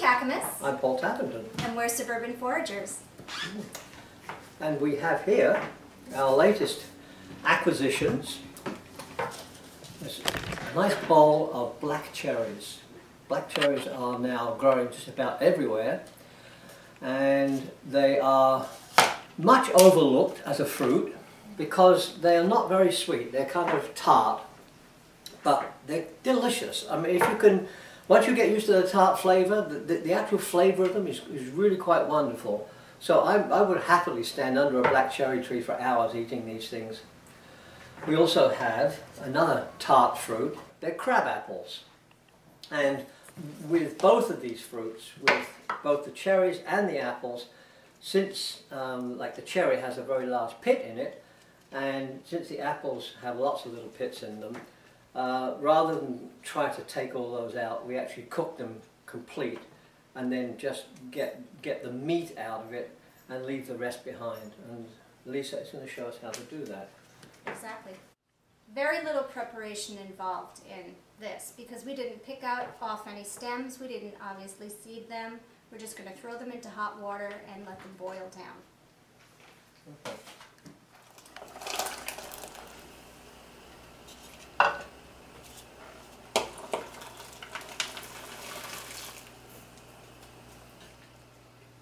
Caccamise. I'm Tappenden. And we're Suburban Foragers. And we have here our latest acquisitions. There's a nice bowl of black cherries. Black cherries are now growing just about everywhere, and they are much overlooked as a fruit because they are not very sweet. They're kind of tart, but they're delicious. I mean, if you can, once you get used to the tart flavour, the actual flavour of them is really quite wonderful. So I would happily stand under a black cherry tree for hours eating these things. We also have another tart fruit. They're crab apples. And with both of these fruits, with both the cherries and the apples, since like the cherry has a very large pit in it, and since the apples have lots of little pits in them, rather than try to take all those out, we actually cook them complete and then just get the meat out of it and leave the rest behind. And Lisa is going to show us how to do that. Exactly. Very little preparation involved in this because we didn't pick off any stems, we didn't obviously seed them. We're just going to throw them into hot water and let them boil down. Okay.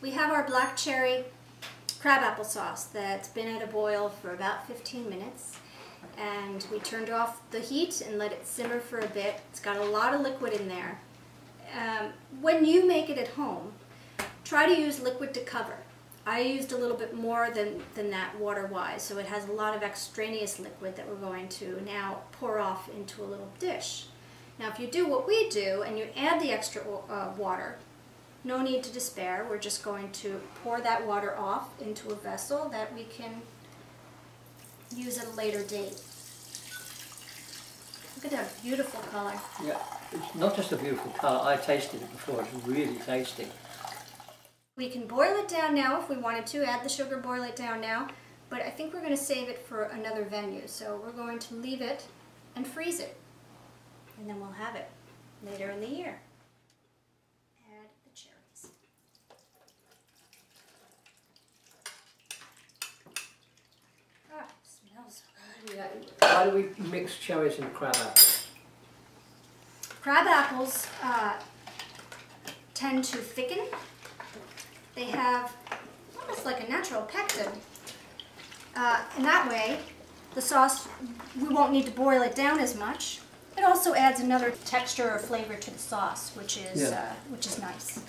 We have our black cherry crabapple sauce that's been at a boil for about 15 minutes, and we turned off the heat and let it simmer for a bit. It's got a lot of liquid in there. When you make it at home, try to use liquid to cover. I used a little bit more than that water-wise, so it has a lot of extraneous liquid that we're going to now pour off into a little dish. Now if you do what we do and you add the extra water, no need to despair. We're just going to pour that water off into a vessel that we can use at a later date. Look at that beautiful color. Yeah, it's not just a beautiful colour. I tasted it before. It's really tasty. We can boil it down now if we wanted to, add the sugar, boil it down now, but I think we're going to save it for another venue. So we're going to leave it and freeze it, and then we'll have it later in the year. Add the cherries. Ah, it smells so good. Yeah. Why do we mix cherries and crab apples? Crab apples tend to thicken. They have almost like a natural pectin. And that way, the sauce, we won't need to boil it down as much. It also adds another texture or flavor to the sauce, which is nice.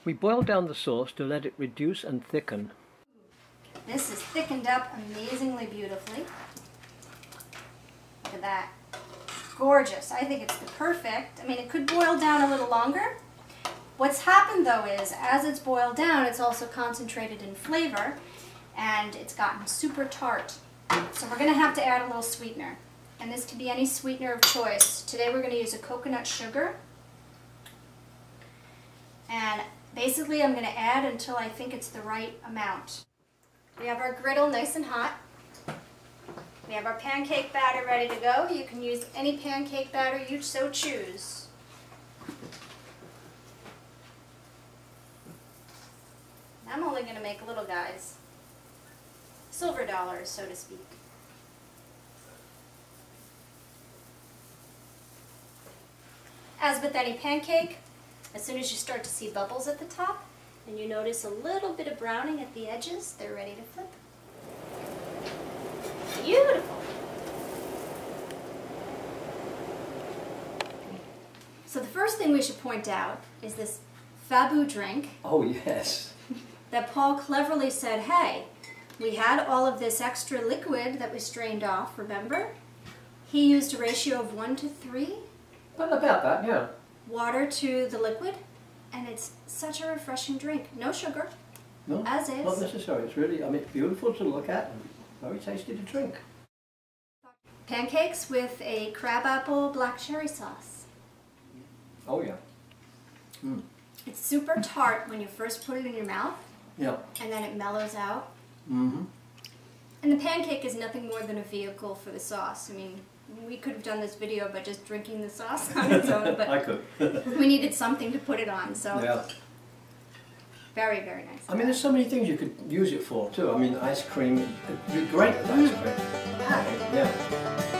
We boil down the sauce to let it reduce and thicken. This is thickened up amazingly beautifully. Look at that. Gorgeous. I think it's the perfect. I mean, it could boil down a little longer. What's happened though is, as it's boiled down, it's also concentrated in flavor, and it's gotten super tart. So we're going to have to add a little sweetener. And this can be any sweetener of choice. Today we're going to use a coconut sugar. And basically I'm going to add until I think it's the right amount. We have our griddle nice and hot. We have our pancake batter ready to go. You can use any pancake batter you so choose. I'm only going to make little guys. Silver dollars, so to speak. As with any pancake, as soon as you start to see bubbles at the top, and you notice a little bit of browning at the edges, they're ready to flip. Beautiful! So the first thing we should point out is this Fabu drink. Oh yes. That Paul cleverly said, hey, we had all of this extra liquid that we strained off, remember? He used a ratio of 1 to 3. About that, yeah. Water to the liquid, and it's such a refreshing drink. No sugar, No, as is. not necessary. It's really, I mean, it's beautiful to look at and very tasty to drink. Pancakes with a crabapple black cherry sauce. Oh yeah. Mm. It's super tart when you first put it in your mouth. Yeah. And then it mellows out. Mm-hmm. And the pancake is nothing more than a vehicle for the sauce. I mean, we could have done this video by just drinking the sauce on its own, but I could. we needed something to put it on, so Yeah. very, very nice. I mean, there's so many things you could use it for too. I mean, ice cream, it'd be great with ice cream. Yeah. Yeah.